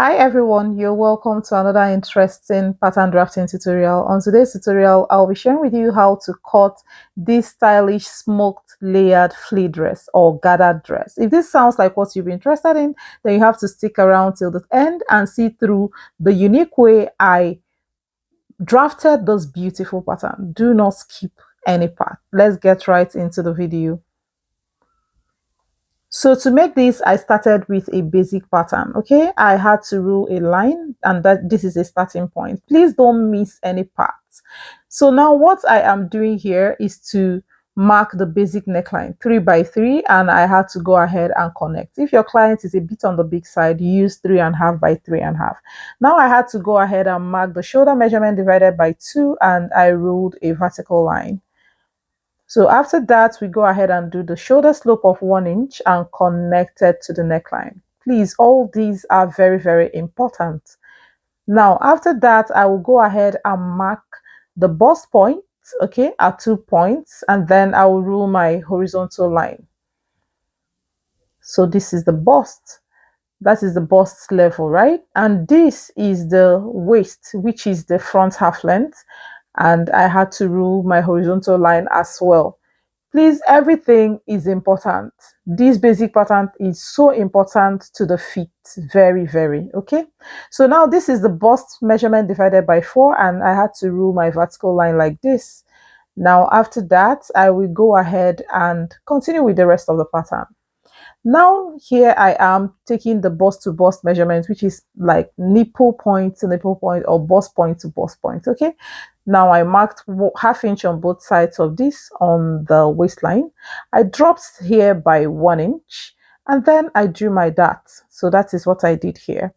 Hi everyone, you're welcome to another interesting pattern drafting tutorial. On today's tutorial, I'll be sharing with you how to cut this stylish smoked layered flea dress or gathered dress. If this sounds like what you've been interested in, then you have to stick around till the end and see through the unique way I drafted this beautiful pattern. Do not skip any part. Let's get right into the video. So to make this, I started with a basic pattern. Okay, I had to rule a line, and that this is a starting point. Please don't miss any parts. So now what I am doing here is to mark the basic neckline 3 by 3, and I had to go ahead and connect. If your client is a bit on the big side, use 3.5 by 3.5. Now I had to go ahead and mark the shoulder measurement divided by 2, and I ruled a vertical line. So after that, we go ahead and do the shoulder slope of 1 inch and connect it to the neckline. Please, all these are very, very important. Now, after that, I will go ahead and mark the bust point, okay, at 2 points, and then I will rule my horizontal line. So this is the bust. That is the bust level, right? And this is the waist, which is the front half length. And I had to rule my horizontal line as well. Please, everything is important. This basic pattern is so important to the feet. Very, very, okay? So now this is the bust measurement divided by 4, and I had to rule my vertical line like this. Now, after that, I will go ahead and continue with the rest of the pattern. Now, here I am taking the bust to bust measurement, which is like nipple point to nipple point or bust point to bust point, okay? Now I marked ½ inch on both sides of this on the waistline. I dropped here by 1 inch, and then I drew my dart. So that is what I did here.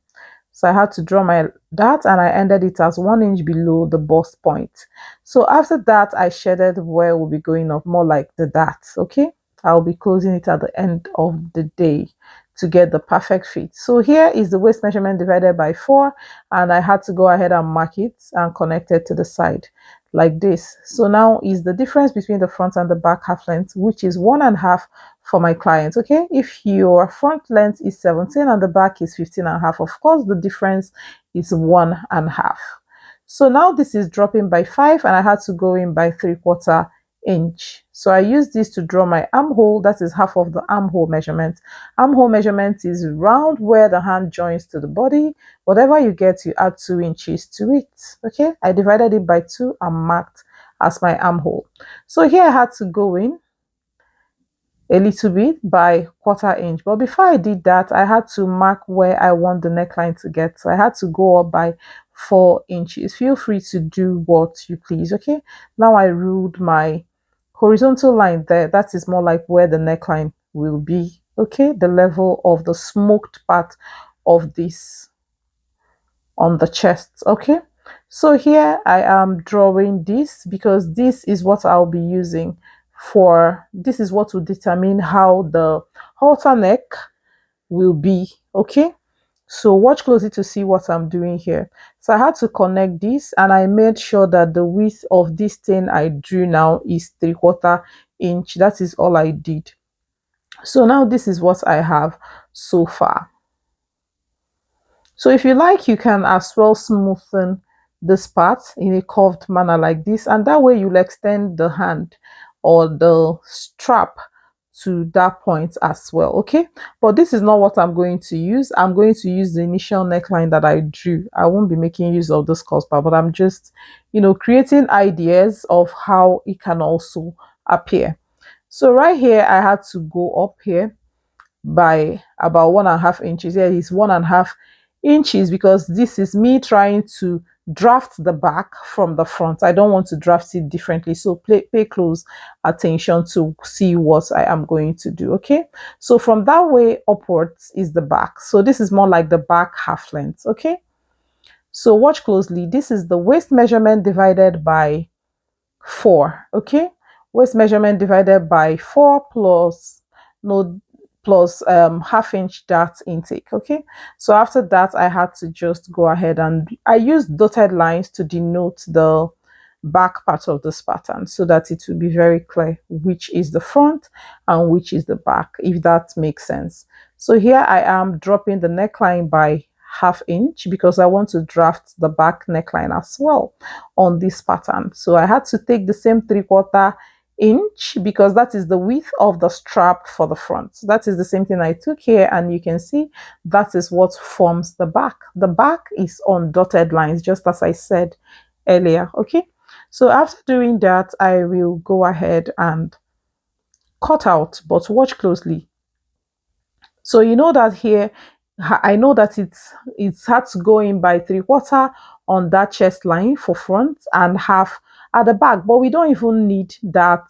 So I had to draw my dart, and I ended it as 1 inch below the bust point. So after that, I shaded where we'll be going up, more like the dart, okay? I'll be closing it at the end of the day to get the perfect fit. So here is the waist measurement divided by 4, and I had to go ahead and mark it and connect it to the side like this. So now is the difference between the front and the back half length, which is 1.5 for my client. Okay, if your front length is 17 and the back is 15.5, of course the difference is 1.5. So now this is dropping by 5, and I had to go in by 3/4 inch. So I use this to draw my armhole. That is half of the armhole measurement. Armhole measurement is round where the hand joins to the body. Whatever you get, you add 2 inches to it. Okay, I divided it by 2 and marked as my armhole. So here I had to go in a little bit by 1/4 inch, but before I did that, I had to mark where I want the neckline to get. So I had to go up by 4 inches. Feel free to do what you please. Okay, now I ruled my horizontal line there. That is more like where the neckline will be. Okay, the level of the smoked part of this on the chest. Okay, so here I am drawing this because this is what I'll be using for, this is what will determine how the halter neck will be. Okay, so watch closely to see what I'm doing here. So I had to connect this, and I made sure that the width of this thing I drew now is 3/4 inch. That is all I did. So now this is what I have so far. So if you like, you can as well smoothen this part in a curved manner like this, and that way you'll extend the hand or the strap to that point as well. Okay, but this is not what I'm going to use. I'm going to use the initial neckline that I drew. I won't be making use of this curve part, but I'm just, creating ideas of how it can also appear. So right here I had to go up here by about 1.5 inches. Here is 1.5 inches because this is me trying to draft the back from the front. I don't want to draft it differently, so pay close attention to see what I am going to do. Okay, so from that way upwards is the back. So this is more like the back half length. Okay, so watch closely. This is the waist measurement divided by 4. Okay, waist measurement divided by 4 plus no plus ½ inch dart intake. Okay, so after that I had to just go ahead and I used dotted lines to denote the back part of this pattern so that it will be very clear which is the front and which is the back, if that makes sense. So here I am dropping the neckline by half inch because I want to draft the back neckline as well on this pattern. So I had to take the same 3/4 inch because that is the width of the strap for the front. That is the same thing I took here, and you can see that is what forms the back. The back is on dotted lines, just as I said earlier. Okay, so after doing that, I will go ahead and cut out, but watch closely. So you know that here, I know that it's had to go in by 3/4 on that chest line for front and half at the back, but we don't even need that,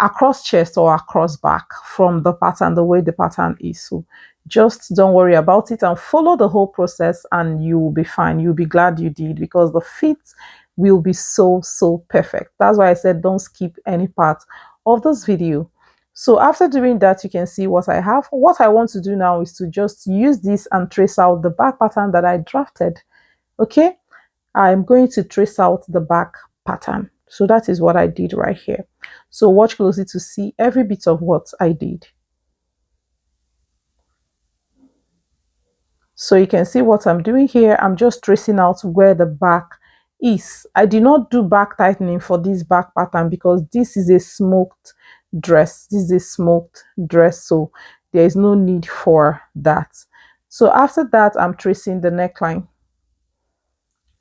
across chest or across back from the pattern, the way the pattern is. So just don't worry about it and follow the whole process, and you will be fine. You'll be glad you did, because the fit will be so perfect. That's why I said don't skip any part of this video. So after doing that, you can see what I have. What I want to do now is to just use this and trace out the back pattern that I drafted. Okay, I'm going to trace out the back pattern. So that is what I did right here. So watch closely to see every bit of what I did. So you can see what I'm doing here. I'm just tracing out where the back is. I did not do back tightening for this back pattern because this is a smoked dress. This is a smoked dress, so there is no need for that. So after that, I'm tracing the neckline.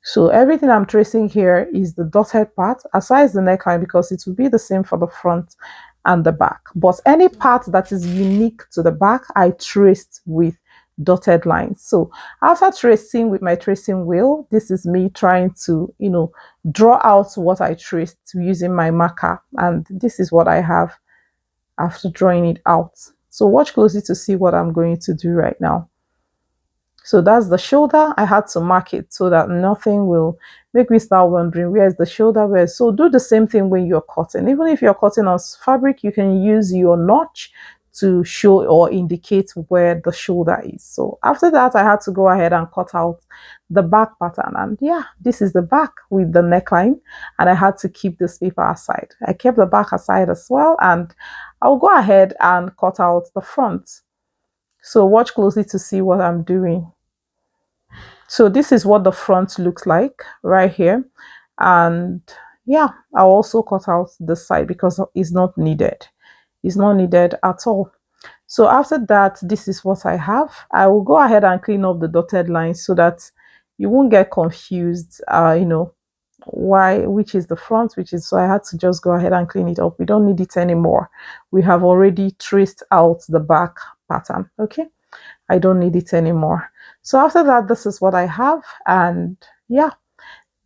So everything I'm tracing here is the dotted part, aside the neckline, because it will be the same for the front and the back. But any part that is unique to the back, I traced with dotted lines. So after tracing with my tracing wheel, this is me trying to, draw out what I traced using my marker. And this is what I have after drawing it out. So watch closely to see what I'm going to do right now. So that's the shoulder. I had to mark it so that nothing will make me start wondering where's the shoulder, where. So do the same thing when you're cutting. Even if you're cutting on fabric, you can use your notch to show or indicate where the shoulder is. So after that, I had to go ahead and cut out the back pattern. And yeah, this is the back with the neckline. And I had to keep this paper aside. I kept the back aside as well. And I'll go ahead and cut out the front. So watch closely to see what I'm doing. So this is what the front looks like right here. And yeah, I'll also cut out the side because it's not needed. It's not needed at all. So after that, this is what I have. I will go ahead and clean up the dotted lines so that you won't get confused, which is the front, which is. So I had to just go ahead and clean it up. We don't need it anymore. We have already traced out the back pattern. Okay, I don't need it anymore. So after that, this is what I have. And yeah,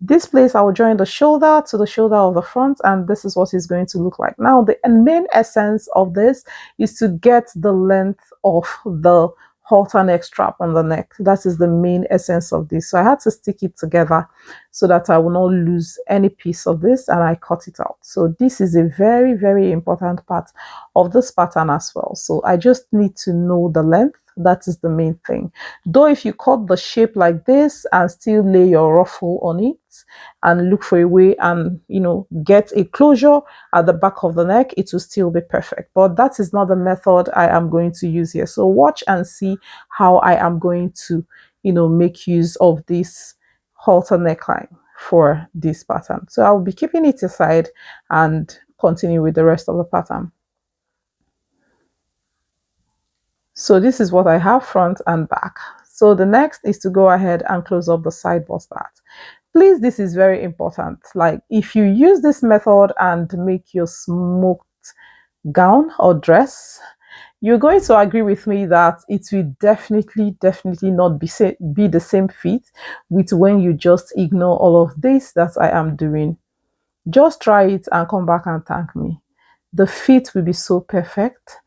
this place I will join the shoulder to the shoulder of the front, and this is what it's going to look like. Now, the main essence of this is to get the length of the halter neck strap on the neck. That is the main essence of this. So I had to stick it together so that I will not lose any piece of this, and I cut it out. So this is a very important part of this pattern as well. So I just need to know the length. That is the main thing. Though if you cut the shape like this and still lay your ruffle on it and look for a way and get a closure at the back of the neck, it will still be perfect. But that is not the method I am going to use here. So watch and see how I am going to make use of this halter neckline for this pattern. So I'll be keeping it aside and continue with the rest of the pattern. So this is what I have front and back. So the next is to go ahead and close up the side bust dart. Please, this is very important. Like if you use this method and make your smoked gown or dress, you're going to agree with me that it will definitely not be the same fit with when you just ignore all of this that I am doing. Just try it and come back and thank me. The fit will be so perfect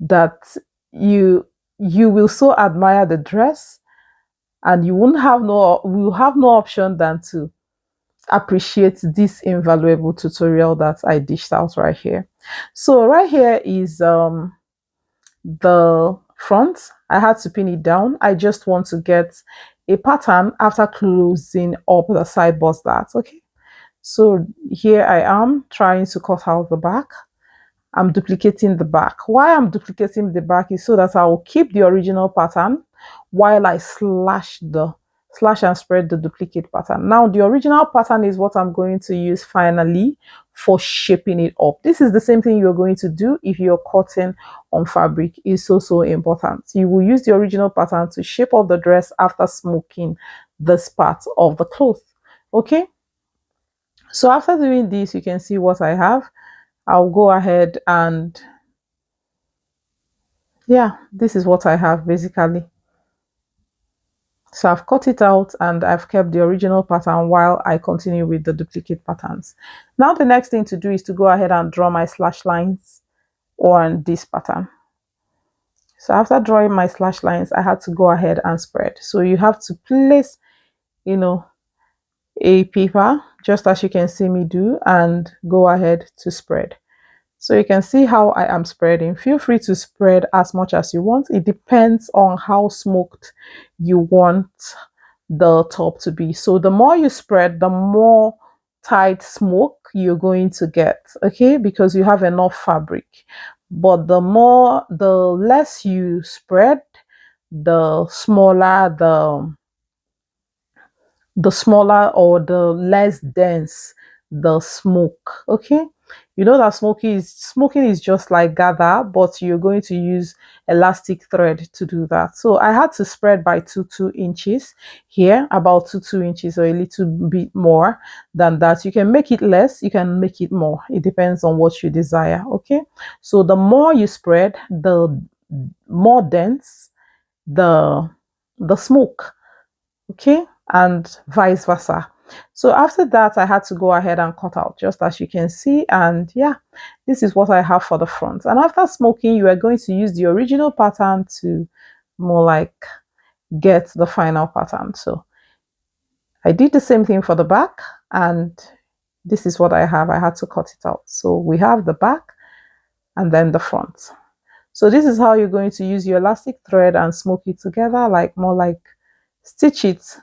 that you will so admire the dress, and you will have no option than to appreciate this invaluable tutorial that I dished out right here. So right here is the front. I had to pin it down. I just want to get a pattern after closing up the side bust dart. Okay, so here I am trying to cut out the back. I'm duplicating the back. Why I'm duplicating the back is so that I will keep the original pattern while I slash and spread the duplicate pattern. Now the original pattern is what I'm going to use finally for shaping it up. This is the same thing you're going to do if you're cutting on fabric. Is so important. You will use the original pattern to shape up the dress after smoking this part of the cloth. Okay, so after doing this, you can see what I have. I'll go ahead and yeah, this is what I have basically. So I've cut it out and I've kept the original pattern while I continue with the duplicate patterns. Now the next thing to do is to go ahead and draw my slash lines on this pattern. So after drawing my slash lines, I had to go ahead and spread. So you have to place, you know, a paper just as you can see me do and go ahead to spread. So you can see how I am spreading. Feel free to spread as much as you want. It depends on how smoked you want the top to be. So the more you spread, the more tight smoke you're going to get, okay, because you have enough fabric. But the less you spread, the smaller the smaller or the less dense the smoke. Okay, you know that smoking is just like gather, but you're going to use elastic thread to do that. So I had to spread by 2 inches here, about 2 inches or a little bit more than that. You can make it less, you can make it more, it depends on what you desire. Okay, so the more you spread, the more dense the smoke. Okay, and vice versa. So after that, I had to go ahead and cut out just as you can see, and yeah, this is what I have for the front. And after smoking, you are going to use the original pattern to more like get the final pattern. So I did the same thing for the back, and this is what I have. I had to cut it out. So we have the back and then the front. So this is how you're going to use your elastic thread and smoke it together, like more like stitch it.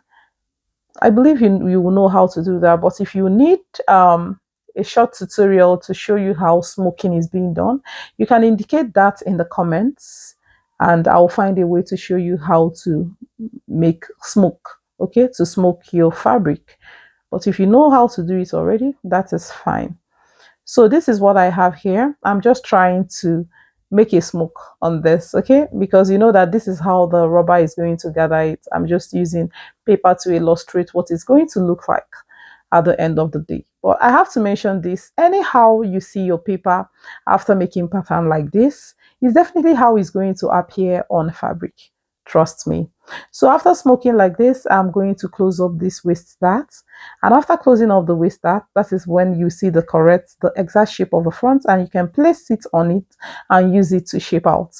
I believe you will know how to do that, but if you need a short tutorial to show you how smoking is being done, you can indicate that in the comments and I'll find a way to show you how to make smoke, okay, to smoke your fabric. But if you know how to do it already, that is fine. So this is what I have here. I'm just trying to make a smoke on this, okay, because you know that this is how the rubber is going to gather it. I'm just using paper to illustrate what it's going to look like at the end of the day. But I have to mention this: anyhow you see your paper after making pattern like this is definitely how it's going to appear on fabric, trust me. So after smoking like this, I'm going to close up this waist dart, and after closing up the waist dart, that is when you see the exact shape of the front, and you can place it on it and use it to shape out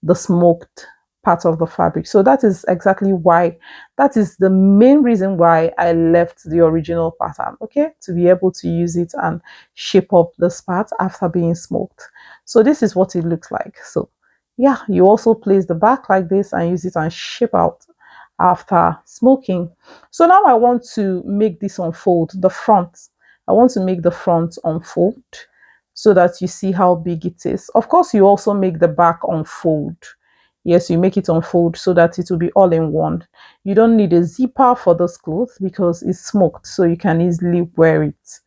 the smoked part of the fabric. So that is exactly why, that is the main reason why I left the original pattern, okay, to be able to use it and shape up this part after being smoked. So this is what it looks like. So yeah, you also place the back like this and use it and shape out after smoking. So now I want to make this unfold, the front. I want to make the front unfold so that you see how big it is. Of course, you also make the back unfold. Yes, you make it unfold so that it will be all in one. You don't need a zipper for this cloth because it's smoked, so you can easily wear it.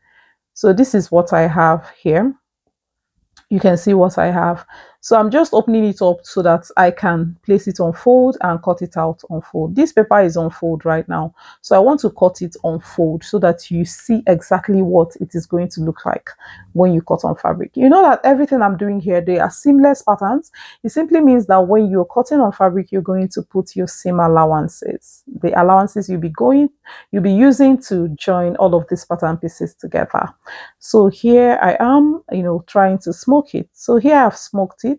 So this is what I have here. You can see what I have. So I'm just opening it up so that I can place it on fold and cut it out on fold. This paper is on fold right now, so I want to cut it on fold so that you see exactly what it is going to look like when you cut on fabric. You know that everything I'm doing here, they are seamless patterns. It simply means that when you're cutting on fabric, you're going to put your seam allowances, the allowances you'll be using to join all of these pattern pieces together. So here I am, trying to smoke it. So here I've smoked it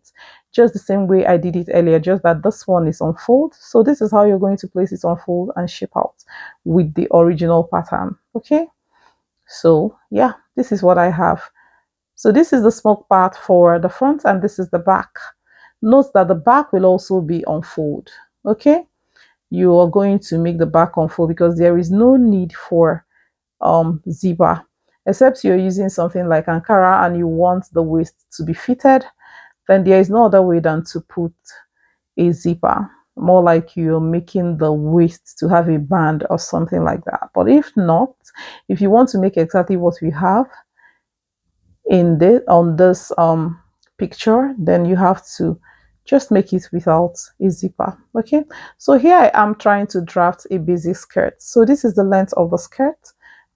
just the same way I did it earlier, just that this one is on fold. So this is how you're going to place it on fold and shape out with the original pattern. Okay, so yeah, this is what I have. So this is the smoke part for the front and this is the back. Note that the back will also be on fold. Okay, you are going to make the back on fold because there is no need for zipper, except you're using something like Ankara and you want the waist to be fitted, then there is no other way than to put a zipper. more like you're making the waist to have a band or something like that. But if not, if you want to make exactly what we have in this on this picture, then you have to just make it without a zipper. Okay, so here I am trying to draft a basic skirt. So this is the length of the skirt.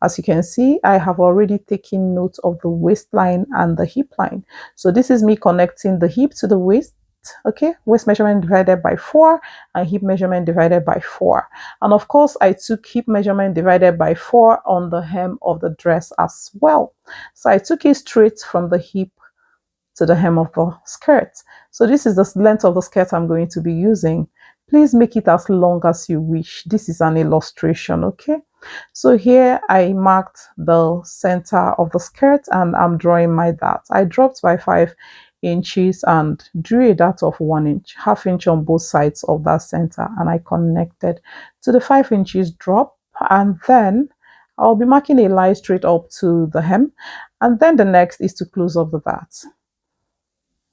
As you can see, I have already taken note of the waistline and the hip line. So this is me connecting the hip to the waist. Okay, waist measurement divided by 4 and hip measurement divided by 4. And of course, I took hip measurement divided by 4 on the hem of the dress as well. So I took it straight from the hip to the hem of the skirt. So this is the length of the skirt I'm going to be using. Please make it as long as you wish. This is an illustration, okay? So here I marked the center of the skirt and I'm drawing my dart. I dropped by 5 inches and drew a dart of 1 inch, ½ inch on both sides of that center, and I connected to the 5 inches drop, and then I'll be marking a line straight up to the hem, and then the next is to close up the dart.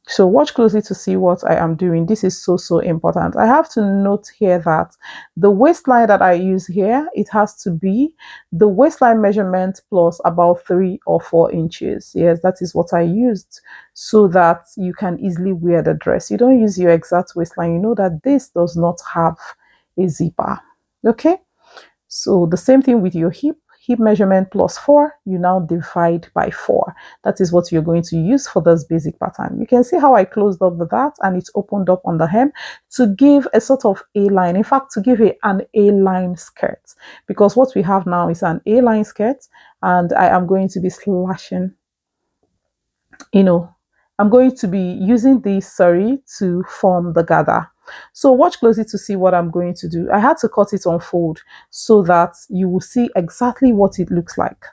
So watch closely to see what I am doing. This is so important. I have to note here that the waistline that I use here, it has to be the waistline measurement plus about 3 or 4 inches. Yes, that is what I used, so that you can easily wear the dress. You don't use your exact waistline. You know that this does not have a zipper. Okay, so the same thing with your hip measurement plus 4, you now divide by 4. That is what you're going to use for this basic pattern. You can see how I closed up with that and it's opened up on the hem to give a sort of A-line. In fact, to give an A-line skirt, because what we have now is an A-line skirt, and I am going to be slashing, I'm going to be using this sorry to form the gather. So watch closely to see what I'm going to do. I had to cut it on fold so that you will see exactly what it looks like.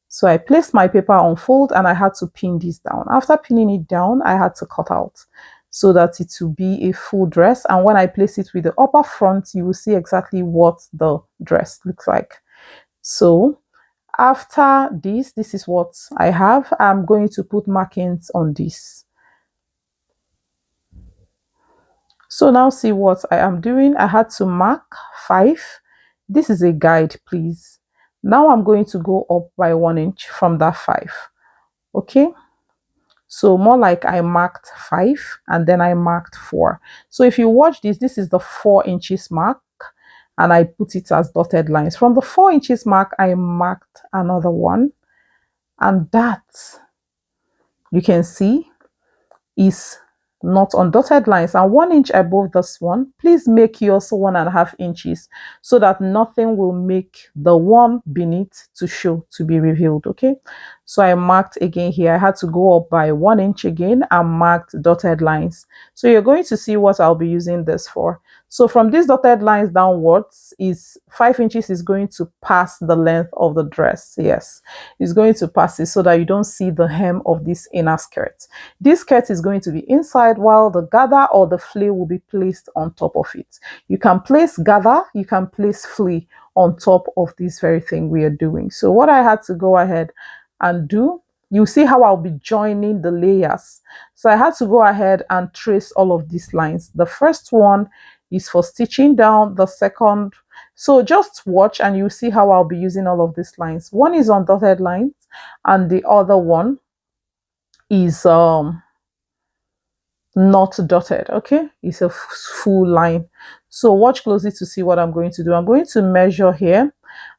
So I placed my paper on fold and I had to pin this down. After pinning it down, I had to cut out so that it will be a full dress. And when I place it with the upper front, you will see exactly what the dress looks like. So after this is what I have. I'm going to put markings on this. So now see what I am doing. I had to mark 5. This is a guide, please. Now I'm going to go up by 1 inch from that 5. Okay, so more like I marked 5 and then I marked 4. So if you watch this, this is the 4 inches mark and I put it as dotted lines. From the 4 inches mark, I marked another one, and that, you can see, is not on dotted lines, and 1 inch above this one. Please make yours 1.5 inches so that nothing will make the one beneath to show, to be revealed. Okay, so I marked again here. I had to go up by 1 inch again and marked dotted lines. So you're going to see what I'll be using this for. So from these dotted lines downwards, is 5 inches is going to pass the length of the dress. Yes, it's going to pass it so that you don't see the hem of this inner skirt. This skirt is going to be inside, while the gather or the flea will be placed on top of it. You can place gather, you can place flea on top of this very thing we are doing. So what I had to go ahead and do, you see how I'll be joining the layers. So I had to go ahead and trace all of these lines. The first one is for stitching down, the second, so just watch and you see how I'll be using all of these lines. One is on dotted lines and the other one is not dotted. Okay, it's a full line. So watch closely to see what I'm going to do. I'm going to measure here,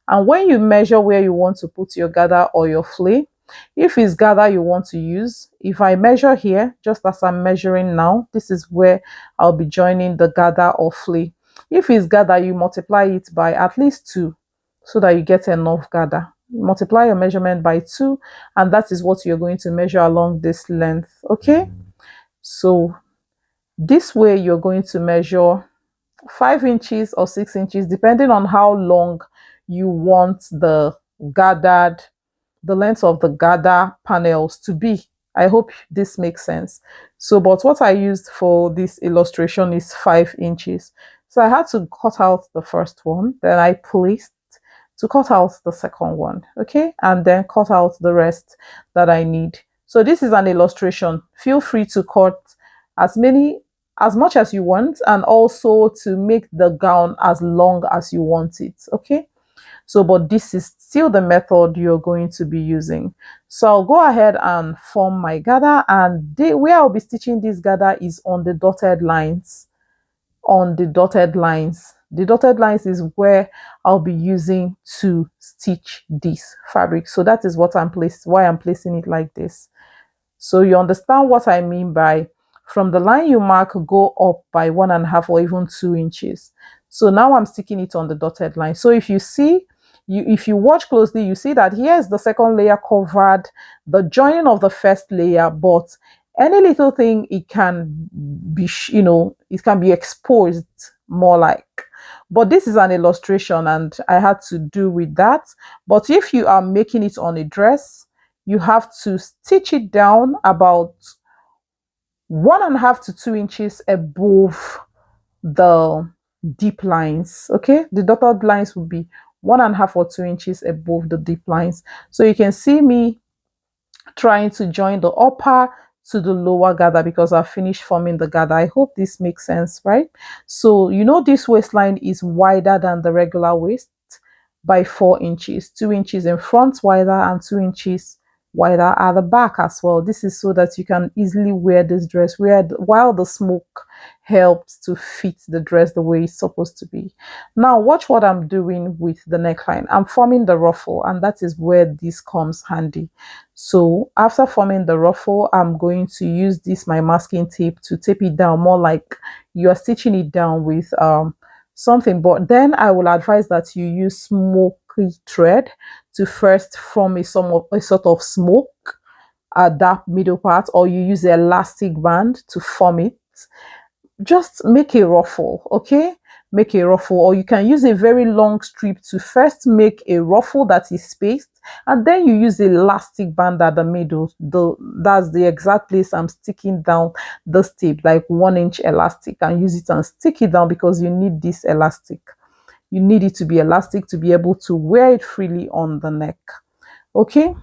and when you measure where you want to put your gather or your flea, if it's gather you want to use, if I measure here just as I'm measuring now, this is where I'll be joining the gather or flea. If it's gather, you multiply it by at least 2 so that you get enough gather. Multiply your measurement by 2 and that is what you're going to measure along this length. Okay, so this way you're going to measure 5 inches or 6 inches depending on how long you want the length of the gather panels to be. I hope this makes sense. So but what I used for this illustration is 5 inches. So I had to cut out the first one, then I placed to cut out the second one. Okay, and then cut out the rest that I need. So this is an illustration. Feel free to cut as many as much as you want, and also to make the gown as long as you want it. Okay, so but this is still the method you're going to be using. So I'll go ahead and form my gather, and where I'll be stitching this gather is on the dotted lines. On the dotted lines, the dotted lines is where I'll be using to stitch this fabric. So that is what why I'm placing it like this. So you understand what I mean by, from the line you mark, go up by 1.5 or even 2 inches. So now I'm sticking it on the dotted line. So if you see, if you watch closely, you see that here is the second layer covered, the joining of the first layer, but any little thing, it can be, it can be exposed more like. But this is an illustration and I had to do with that. But if you are making it on a dress, you have to stitch it down about 1.5 to 2 inches above the deep lines. Okay, the dotted lines will be 1.5 or 2 inches above the deep lines. So you can see me trying to join the upper to the lower gather because I've finished forming the gather. I hope this makes sense, right? So this waistline is wider than the regular waist by 4 inches, 2 inches in front wider and 2 inches wider at the back as well. This is so that you can easily wear this dress while the smoke helps to fit the dress the way it's supposed to be. Now watch what I'm doing with the neckline. I'm forming the ruffle, and that is where this comes handy. So after forming the ruffle, I'm going to use this my masking tape to tape it down, more like you're stitching it down with something. But then I will advise that you use smoky thread to first form a sort of smoke at that middle part, or you use the elastic band to form it. Just make a ruffle, okay? Make a ruffle, or you can use a very long strip to first make a ruffle that is spaced, and then you use the elastic band at the middle. That's the exact place I'm sticking down the tape, like 1 inch elastic, and use it and stick it down because you need this elastic. You need it to be elastic to be able to wear it freely on the neck. Okay,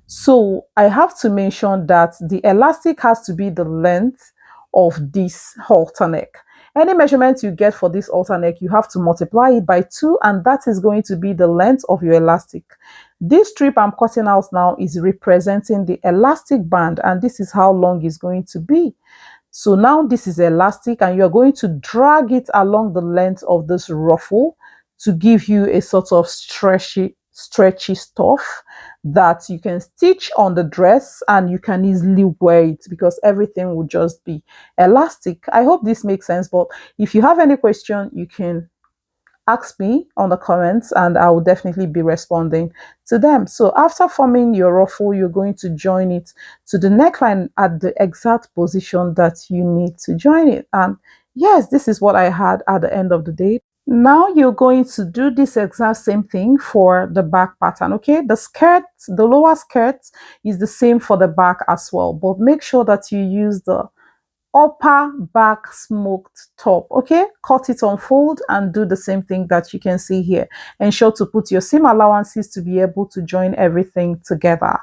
so I have to mention that the elastic has to be the length of this halter neck. Any measurement you get for this halter neck, you have to multiply it by 2, and that is going to be the length of your elastic. This strip I'm cutting out now is representing the elastic band, and this is how long it's going to be. So now this is elastic, and you're going to drag it along the length of this ruffle to give you a sort of stretchy stuff that you can stitch on the dress, and you can easily wear it because everything will just be elastic. I hope this makes sense, but if you have any question, you can ask me on the comments and I will definitely be responding to them. So after forming your ruffle, you're going to join it to the neckline at the exact position that you need to join it. And yes, this is what I had at the end of the day. Now you're going to do this exact same thing for the back pattern. Okay, the skirt, the lower skirt is the same for the back as well, but make sure that you use the upper back smoked top. Okay, cut it, unfold, and do the same thing that you can see here. Ensure to put your seam allowances to be able to join everything together.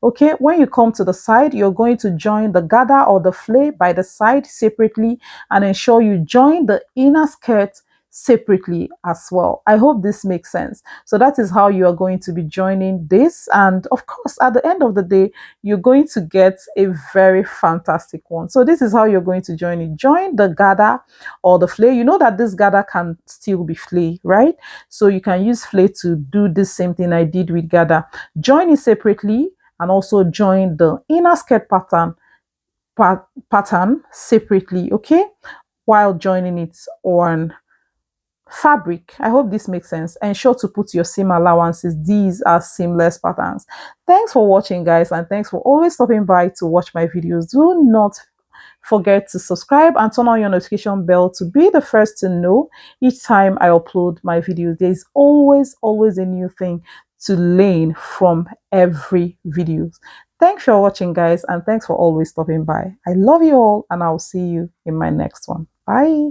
Okay, when you come to the side, you're going to join the gather or the flay by the side separately, and ensure you join the inner skirt separately as well. I hope this makes sense. So that is how you are going to be joining this, and of course at the end of the day you're going to get a very fantastic one. So this is how you're going to join it. Join the gather or the flay. You know that this gather can still be flay, right? So you can use flay to do the same thing I did with gather. Join it separately, and also join the inner skirt pattern separately, okay, while joining it on fabric. I hope this makes sense. Ensure to put your seam allowances. These are seamless patterns. Thanks for watching, guys, and thanks for always stopping by to watch my videos. Do not forget to subscribe and turn on your notification bell to be the first to know each time I upload my videos. There's always a new thing to learn from every video. Thanks for watching, guys, and thanks for always stopping by. I love you all, and I'll see you in my next one. Bye.